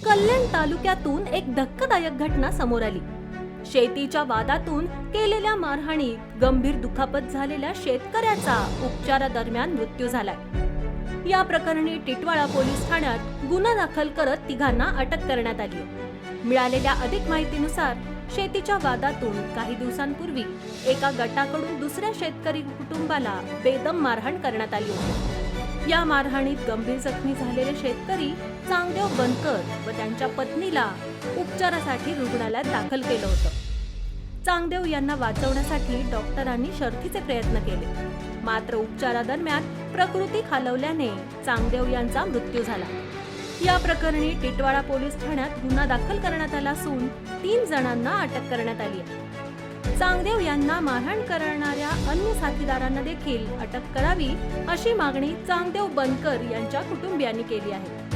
कल्याण तालुक्यातून एक धक्कादायक घटना समोर आली। शेतीच्या वादातून केलेल्या मारहाणीत गंभीर दुखापत झालेल्या शेतकऱ्याचा उपचारादरम्यान मृत्यू झालाय। या प्रकरणी टिटवाळा पोलीस ठाण्यात गुन्हा दाखल करत तिघांना अटक करण्यात आली आहे। मिळालेल्या अधिक माहितीनुसार शेतीच्या वादातून काही दिवसांपूर्वी एका गटाकडून दुसऱ्या शेतकरी कुटुंबाला बेदम मारहाण करण्यात आली होती। या मारहाणीत गंभीर जखमी झालेले शेतकरी चांगदेव बनकर व त्यांच्या पत्नीला उपचारासाठी रुग्णालयात दाखल केलं होतं। चांगदेव यांना वाचवण्यासाठी डॉक्टरांनी शर्थीचे प्रयत्न केले, मात्र उपचारादरम्यान प्रकृती खालावल्याने चांगदेव यांचा मृत्यू झाला। या प्रकरणी टिटवाळा पोलीस ठाण्यात गुन्हा दाखल करण्यात आला असून 3 जणांना अटक करण्यात आली आहे। चांगदेव यांना मारहाण करणाऱ्या अन्य साथीदारांना देखील अटक करावी अशी मागणी चांगदेव बनकर यांच्या कुटुंबियांनी केली आहे।